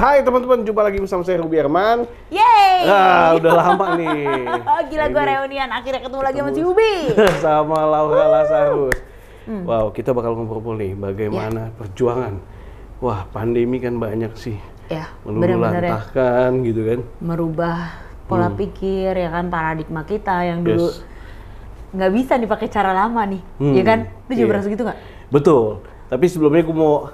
Hai teman-teman, jumpa lagi bersama saya Ruby Herman. Yeay! Udah lama nih. Gila gue reunian, akhirnya ketemu lagi sama si Ubi. Sama Laura Lazarus. Wow, kita bakal ngobrol nih bagaimana perjuangan. Wah, pandemi kan banyak sih. Ya, meluluhlantahkan gitu kan. Merubah pola pikir, ya kan, paradigma kita yang dulu nggak bisa dipakai cara lama nih, ya kan? Lu juga merasa gitu nggak? Betul. Tapi sebelumnya aku mau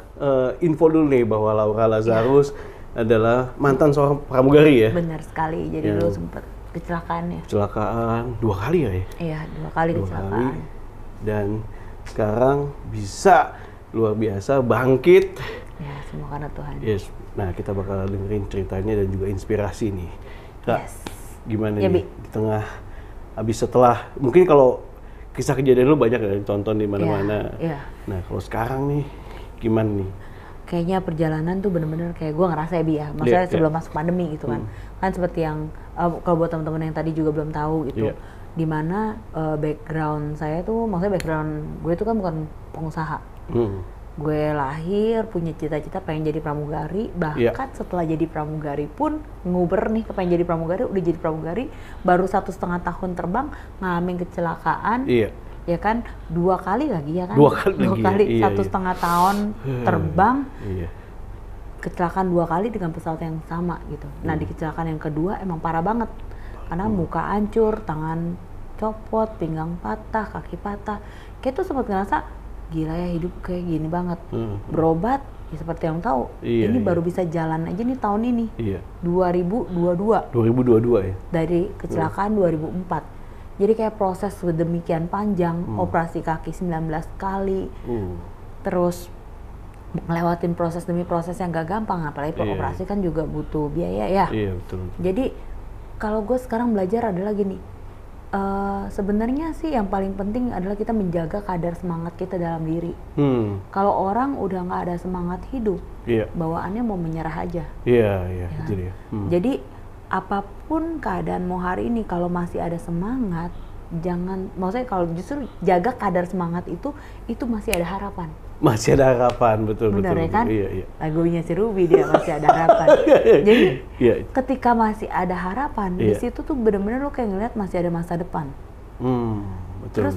info dulu nih bahwa Laura Lazarus adalah mantan seorang pramugari ya. Benar sekali. Jadi lu sempet kecelakaan ya? Kecelakaan 2 kali ya? Iya, 2 kali kecelakaan. Dan sekarang bisa luar biasa bangkit. Ya, semua karena Tuhan. Yes. Nah, kita bakal dengerin ceritanya dan juga inspirasi nih. Kak, gimana ya, nih di tengah habis setelah mungkin kalau kisah kejadian lu banyak ya ditonton di mana-mana. Iya. Nah, kalau sekarang nih gimana nih? Kayaknya perjalanan tuh bener-bener kayak gue ngerasa ya, Bi ya. Maksudnya sebelum masuk pandemi gitu kan. Kan seperti yang kalau buat teman-teman yang tadi juga belum tahu gitu. Dimana background saya tuh, maksudnya background gue tuh kan bukan pengusaha. Gue lahir punya cita-cita pengen jadi pramugari, bahkan setelah jadi pramugari pun nguber nih kepengen jadi pramugari, udah jadi pramugari baru 1,5 tahun terbang ngalamin kecelakaan, ya kan 2 kali lagi ya kan, 2 kali 1,5 tahun terbang, kecelakaan 2 kali dengan pesawat yang sama gitu. Nah di kecelakaan yang kedua emang parah banget karena muka hancur, tangan copot, pinggang patah, kaki patah, kayak tuh sempat ngerasa gila ya hidup kayak gini banget. Berobat ya seperti yang tahu. Ini baru bisa jalan aja nih tahun ini. 2022 ya. Dari kecelakaan 2004. Jadi kayak proses sedemikian panjang, operasi kaki 19 kali. Terus ngelewatin proses demi proses yang gak gampang, apalagi operasi kan juga butuh biaya ya. Iya, betul. Jadi kalau gue sekarang belajar adalah gini. Sebenarnya sih yang paling penting adalah kita menjaga kadar semangat kita dalam diri. Kalau orang udah nggak ada semangat hidup, bawaannya mau menyerah aja. Ya kan? Itu dia. Jadi apapun keadaanmu hari ini, kalau masih ada semangat, jangan, maksudnya kalau justru jaga kadar semangat itu masih ada harapan. Masih ada harapan, betul. Bener ya kan? Iya. Lagunya si Ruby dia masih ada harapan. Jadi ketika masih ada harapan, di situ tuh bener-bener lo kayak ngeliat masih ada masa depan. Betul.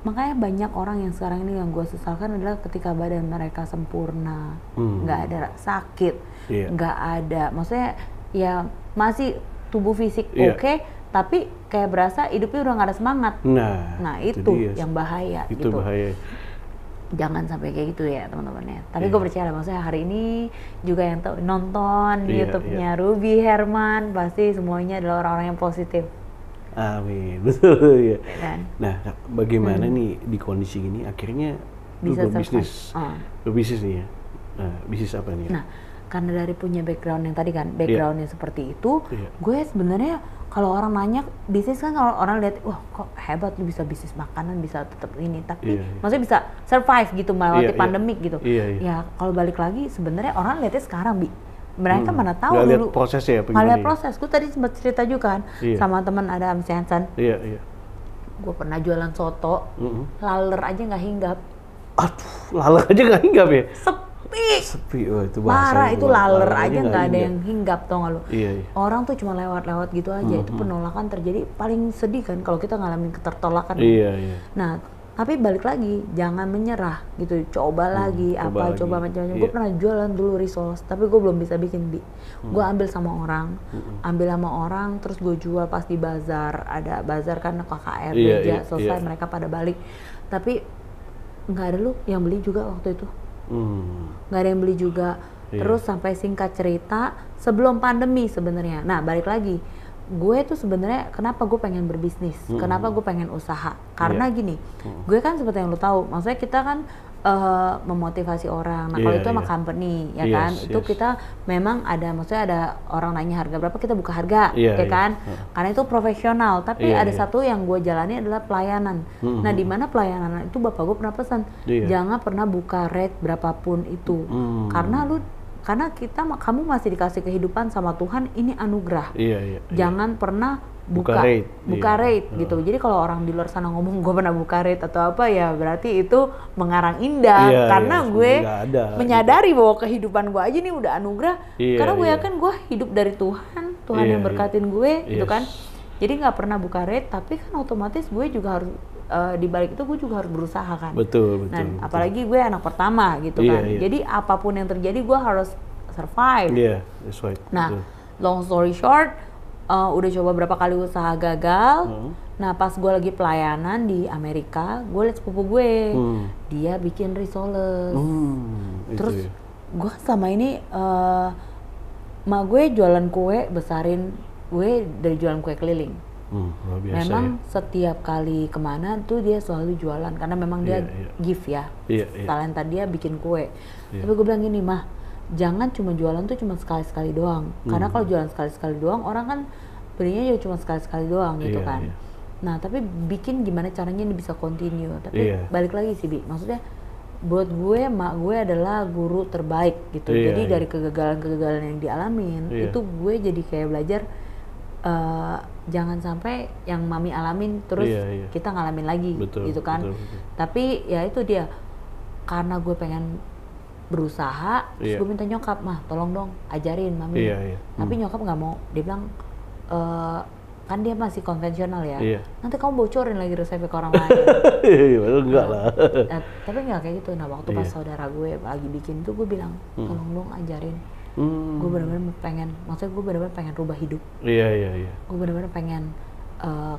Makanya banyak orang yang sekarang ini yang gue sesalkan adalah ketika badan mereka sempurna, nggak ada sakit, nggak ada, maksudnya ya masih tubuh fisik oke, tapi kayak berasa hidupnya udah nggak ada semangat. Nah itu yang bahaya. Itu gitu. bahaya. Jangan sampai kayak gitu ya teman-teman ya. Tapi gue percaya maksudnya hari ini juga yang nonton YouTube-nya Ruby Herman pasti semuanya adalah orang-orang yang positif. Amin, betul ya. Kan? Nah, bagaimana nih di kondisi ini akhirnya bisa lu berbisnis? Berbisnis nih ya. Nah, bisnis apa nih? Nah, karena dari punya background yang tadi kan, backgroundnya seperti itu, gue sebenarnya kalau orang nanya bisnis kan, kalau orang lihat wah kok hebat lu bisa bisnis makanan, bisa tetap ini, tapi maksudnya bisa survive gitu melewati pandemik gitu. Ya kalau balik lagi sebenarnya orang lihatnya sekarang mereka mana tahu dulu prosesnya ya, lihat proses. Gue tadi sempat cerita juga kan sama teman ada Am Hansan. Gue pernah jualan soto, laler aja nggak hinggap. Aduh, laler aja nggak hinggap ya? Sepi, itu parah, itu laler aja nggak ada yang hinggap, tau nggak lu? Orang tuh cuma lewat-lewat gitu aja, itu penolakan terjadi. Paling sedih kan kalau kita ngalamin ketertolakan. Nah, tapi balik lagi, jangan menyerah gitu, coba lagi, coba macam-macam. Gue pernah jualan dulu resource, tapi gue belum bisa bikin gue ambil sama orang, terus gue jual pas di bazar, ada bazar kan KKR, gereja, selesai mereka pada balik, tapi nggak ada lu yang beli juga waktu itu. Nggak ada yang beli juga. Terus sampai singkat cerita sebelum pandemi sebenarnya. Nah balik lagi, gue tuh sebenarnya kenapa gue pengen berbisnis, kenapa gue pengen usaha, karena gini, gue kan seperti yang lo tahu, maksudnya kita kan memotivasi orang. Nah kalau itu sama company ya kan, itu kita memang ada, maksudnya ada orang nanya harga berapa, kita buka harga ya kan, karena itu profesional. Tapi ada satu yang gue jalani adalah pelayanan. Nah di mana pelayanan itu bapak gue pernah pesan, jangan pernah buka rate berapapun itu, karena kamu masih dikasih kehidupan sama Tuhan, ini anugerah. Jangan pernah buka rate gitu. Jadi kalau orang di luar sana ngomong gue pernah buka rate atau apa ya berarti itu mengarang indah karena gue menyadari bahwa kehidupan gue aja nih udah anugerah karena gue yakin gue hidup dari Tuhan yang berkatin gue gitu kan. Jadi nggak pernah buka rate tapi kan otomatis gue juga harus di balik itu gue juga harus berusaha kan. Betul. Apalagi gue anak pertama gitu kan. Jadi apapun yang terjadi gue harus survive. That's right. Nah, long story short, udah coba berapa kali usaha gagal. Nah, pas gue lagi pelayanan di Amerika, gue liat sepupu gue, dia bikin risoles. Terus gue sama ini, mak gue jualan kue, besarin gue dari jualan kue keliling. Luar biasa, memang setiap kali kemana tuh dia selalu jualan karena memang dia gift ya, talenta dia bikin kue. Tapi gue bilang gini, mah jangan cuma jualan tuh cuma sekali-sekali doang. Karena kalau jualan sekali-sekali doang orang kan belinya ya cuma sekali-sekali doang gitu kan. Nah tapi bikin gimana caranya ini bisa continue. Tapi balik lagi sih Bi, maksudnya buat gue mak gue adalah guru terbaik gitu. Jadi dari kegagalan-kegagalan yang dialamin itu gue jadi kayak belajar jangan sampai yang mami alamin terus kita ngalamin lagi gitu kan. Tapi ya itu dia, karena gue pengen berusaha, terus gue minta nyokap, mah tolong dong ajarin mami. Tapi nyokap nggak mau, dia bilang kan dia masih konvensional ya, nanti kamu bocorin lagi resepnya ke orang lain. Enggak lah. Tapi nggak kayak gitu. Nah waktu pas saudara gue lagi bikin tuh gue bilang tolong dong ajarin. Gue benar-benar pengen, maksudnya gue benar-benar pengen rubah hidup. Gue benar-benar pengen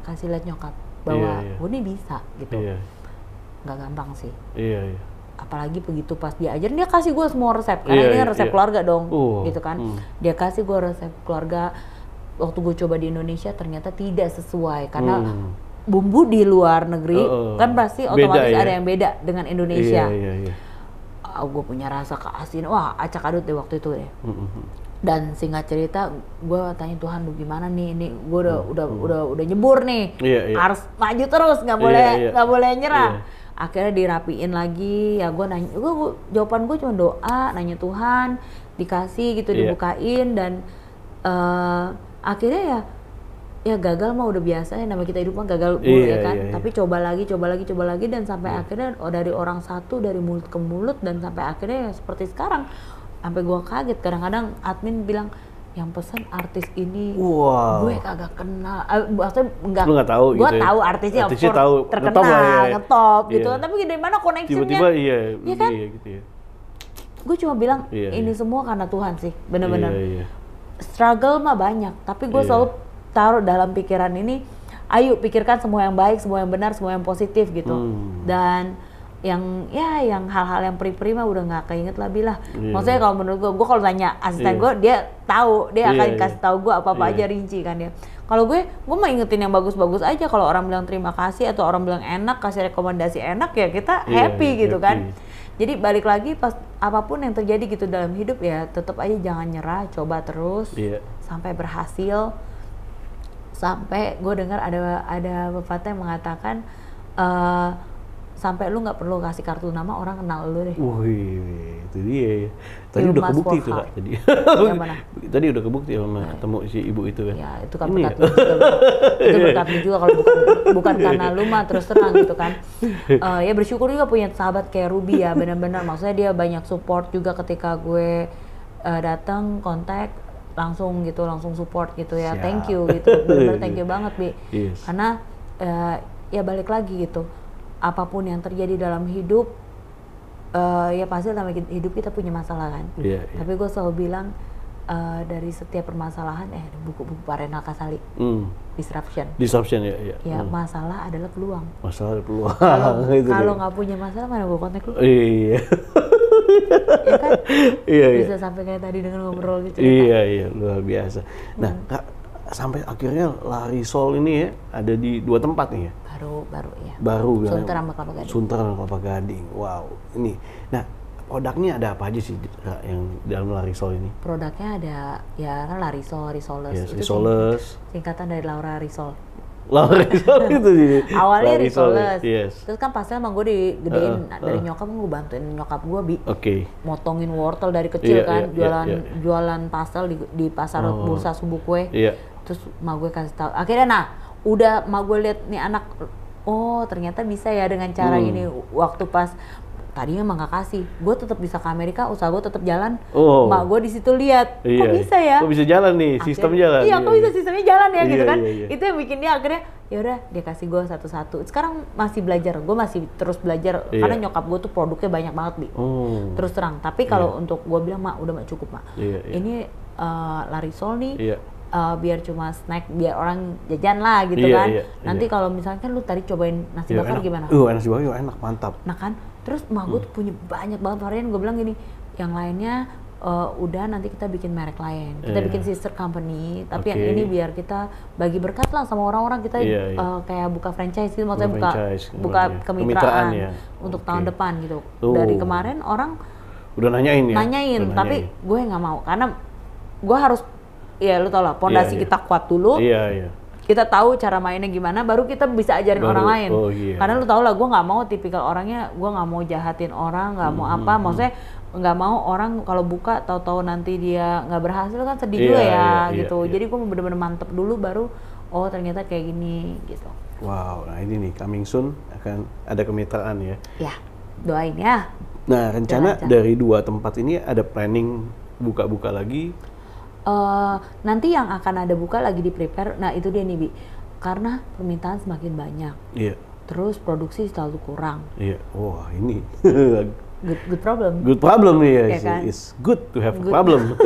kasih lihat nyokap bahwa gue nih bisa gitu. Nggak gampang sih. Apalagi begitu pas dia ajarin, dia kasih gue semua resep karena ini kan resep keluarga dong, gitu kan. Dia kasih gue resep keluarga. Waktu gue coba di Indonesia ternyata tidak sesuai karena bumbu di luar negeri kan pasti otomatis ada yang beda dengan Indonesia. Gue punya rasa keasinan, wah acak adut deh waktu itu ya. Dan singkat cerita, gue tanya Tuhan, lu gimana nih? Ini gue udah nyebur nih, harus maju terus, nggak boleh nyerah. Akhirnya dirapiin lagi, ya gue nanya, jawaban gue cuma doa, nanya Tuhan, dikasih gitu, dibukain dan akhirnya ya gagal mah udah biasa ya, nama kita hidup mah gagal mulu ya kan. Tapi coba lagi dan sampai akhirnya dari orang satu, dari mulut ke mulut, dan sampai akhirnya ya seperti sekarang. Sampai gue kaget, kadang-kadang admin bilang yang pesan artis ini, gue kagak kenal, maksudnya nggak tahu. Gue gitu tahu artisnya tahu, terkenal, ngetop gitu. Tapi dari mana connectionnya? Tiba-tiba ya kan? Gitu ya. Gue cuma bilang ini semua karena Tuhan sih, benar-benar. Struggle mah banyak, tapi gue selalu taruh dalam pikiran ini, ayo pikirkan semua yang baik, semua yang benar, semua yang positif gitu. Dan yang hal-hal yang peri-peri mah udah nggak keinget lebih lah. Maksudnya kalau menurut gue kalau tanya asisten gue, dia tahu, dia akan kasih tahu gue apa-apa aja rinci kan dia. Kalau gue mah ingetin yang bagus-bagus aja. Kalau orang bilang terima kasih atau orang bilang enak, kasih rekomendasi enak, ya kita happy gitu kan. Jadi balik lagi, pas apapun yang terjadi gitu dalam hidup ya tetap aja jangan nyerah, coba terus sampai berhasil. Sampai gue dengar ada pepatah yang mengatakan sampai lu nggak perlu kasih kartu nama, orang kenal lu deh. Wih, itu dia. Tadi udah kebukti itu Kak tadi. Yang mana? Tadi udah kebukti sama ketemu si ibu itu kan. Ya, itu kan berkat lu juga. Itu berkat lu juga, kalau bukan karena lu mah terus terang gitu kan. Ya bersyukur juga punya sahabat kayak Ruby ya, benar-benar maksudnya dia banyak support juga ketika gue datang kontak langsung support gitu ya. Thank you gitu. Benar-benar thank you banget, Bi. Karena ya balik lagi gitu. Apapun yang terjadi dalam hidup, ya pasti dalam hidup kita punya masalah kan. Tapi gue selalu bilang dari setiap permasalahan, buku-buku Pak Renal Kasali, disruption ya. Masalah adalah peluang. Masalah adalah peluang. Kalau nggak punya masalah, mana gue kontak lu? Iya. Ya kan? Bisa sampai kayak tadi dengan ngobrol gitu. Iya, luar biasa. Nah, Kak, sampai akhirnya Larisol ini ya ada di 2 tempat nih ya? Baru ya. Sunter sama Kelapa Gading. Wow, ini. Nah, produknya ada apa aja sih yang dalam Larisol ini? Produknya ada ya Larisol, Risoles. Risoles. Singkatan dari Laura Risol. Laura Risol itu sih. Awalnya Risoles. Terus kan pasnya emang gue digedein dari nyokap, gue bantuin nyokap gue motongin wortel dari kecil kan, jualan pastel di pasar bursa subuh kue. Terus mak gue kasih tahu. Akhirnya udah mak gue lihat nih anak, oh ternyata bisa ya dengan cara ini. Waktu pas tadinya emang gak kasih, gue tetap bisa ke Amerika, usaha gue tetap jalan. Mak gue di situ lihat, kok bisa ya? Kok bisa jalan nih, sistem jalan. Iya, kok bisa sistemnya jalan ya gitu kan? Itu yang bikin dia akhirnya, ya udah dia kasih gue satu-satu. Sekarang masih belajar, gue masih terus belajar karena nyokap gue tuh produknya banyak banget terus terang. Tapi kalau untuk gue bilang mak udah cukup mak. Ini Larisol nih. Biar cuma snack, biar orang jajan lah gitu kan. Nanti kalau misalkan lu tadi cobain nasi bakar gimana? Nasi bakar enak, mantap. Nah kan, terus mah gue tuh punya banyak banget varian. Gue bilang gini, yang lainnya udah nanti kita bikin merek lain, kita bikin sister company. Tapi yang ini biar kita bagi berkat lah sama orang-orang kita kayak buka franchise gitu, maksudnya buka kemitraan untuk tahun depan gitu. Dari kemarin orang udah nanyain, tapi gue nggak mau karena gue harus. Iya, lu tau lah, pondasi kita kuat dulu. Kita tahu cara mainnya gimana, baru kita bisa ajarin orang lain. Karena lu tau lah, gue nggak mau tipikal orangnya, gue nggak mau jahatin orang, nggak mau apa, maksudnya nggak mau orang kalau buka tahu-tahu nanti dia nggak berhasil kan sedih juga ya, gitu. Jadi gue bener-bener mantep dulu, baru oh ternyata kayak gini, gitu. Wow, nah ini nih coming soon akan ada kemitraan ya. Ya, doain ya. Nah rencana dari 2 tempat ini ada planning buka-buka lagi? Nanti yang akan ada buka lagi di prepare. Nah itu dia nih Bi, karena permintaan semakin banyak. Terus produksi selalu kurang. Wah ini good problem. Good problem nih ya kan? It's good to have a problem.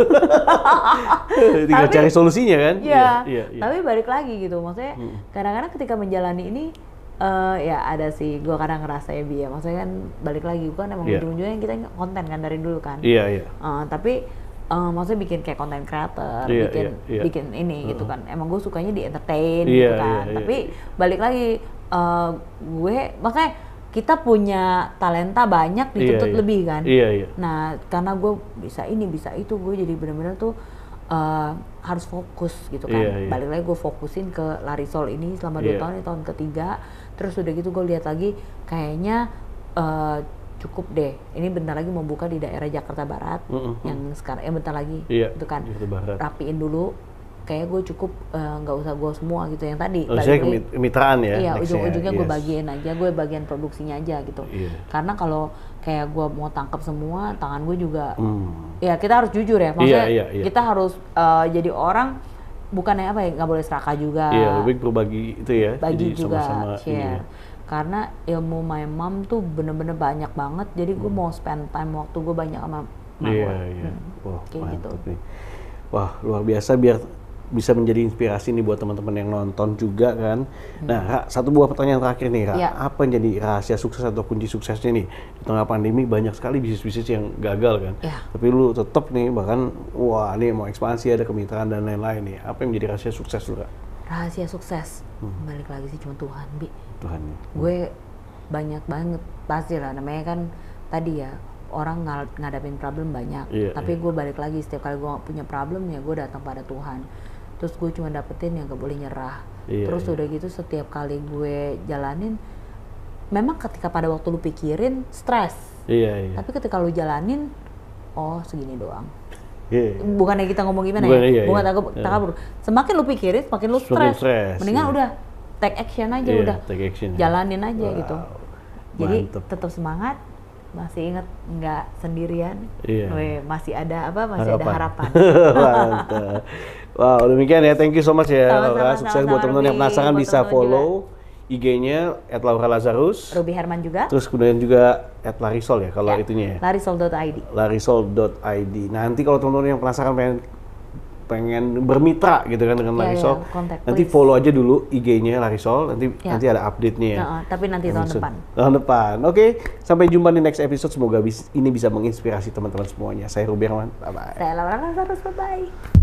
Tinggal cari solusinya kan? Tapi balik lagi gitu, maksudnya kadang-kadang ketika menjalani ini ya ada sih, gue kadang ngerasa ya Bi ya, maksudnya kan balik lagi kan emang ujung-ujungnya kita konten kan dari dulu kan. Tapi maksudnya bikin kayak content creator, bikin ini gitu kan. Emang gue sukanya di entertain gitu kan. Tapi balik lagi gue makanya kita punya talenta banyak dituntut lebih kan. Nah karena gue bisa ini bisa itu, gue jadi benar-benar tuh harus fokus gitu kan. Balik lagi gue fokusin ke Larisol ini selama 2 tahun, ini tahun ketiga. Terus udah gitu gue lihat lagi kayaknya cukup deh. Ini bentar lagi mau buka di daerah Jakarta Barat, yang sekarang bentar lagi, itu kan rapiin dulu. Kayak gue cukup nggak usah gue semua gitu yang tadi. Maksudnya kemitraan ya? Iya, ujung-ujungnya gue bagiin aja, gue bagian produksinya aja gitu. Karena kalau kayak gue mau tangkap semua, tangan gue juga. Ya kita harus jujur ya, maksudnya kita harus jadi orang bukannya apa ya, nggak boleh serakah juga. Lebih berbagi itu ya. Bagi jadi juga, sama-sama share. Karena ilmu my mom tuh bener-bener banyak banget, jadi gue mau spend time waktu gue banyak sama gue. Wah, kayak gitu. Nih. Wah, luar biasa, biar bisa menjadi inspirasi nih buat teman-teman yang nonton juga kan. Nah, Ra, satu buah pertanyaan terakhir nih, Ra. Apa yang jadi rahasia sukses atau kunci suksesnya nih? Di tengah pandemi banyak sekali bisnis-bisnis yang gagal kan. Tapi lu tetap nih, bahkan wah ini mau ekspansi, ada kemitraan dan lain-lain nih. Apa yang menjadi rahasia sukses lu, Ra? Rahasia sukses, balik lagi sih cuma Tuhan, Bi. Tuhan. Gue banyak banget pasti lah, namanya kan tadi ya orang ngadapin problem banyak. Tapi gue balik lagi setiap kali gue punya problem ya gue datang pada Tuhan. Terus gue cuma dapetin yang gak boleh nyerah. Terus udah gitu setiap kali gue jalanin, memang ketika pada waktu lu pikirin stres. Tapi ketika lu jalanin, oh segini doang. Bukannya kita ngomong gimana bukan takabur. Semakin lu pikirin, semakin lu stres. Mendingan udah take action aja, udah jalanin aja gitu. Jadi tetap semangat, masih ingat nggak sendirian, masih ada masih ada harapan. Mantap. Wow, demikian ya, thank you so much ya Laura. Sukses buat teman-teman yang penasaran, bisa follow IG-nya @lauralazarus. Ruby Herman juga. Terus kemudian juga @larisol ya kalau itunya ya. Larisol.id. Larisol.id. Nanti kalau teman-teman yang penasaran pengen bermitra gitu kan dengan Larisol, nanti follow aja dulu IG-nya Larisol, nanti ada update-nya ya. Tapi nanti tahun depan. Tahun depan. Oke, sampai jumpa di next episode. Semoga ini bisa menginspirasi teman-teman semuanya. Saya Ruby Herman. Bye bye. Saya Laura Lazarus. Bye bye.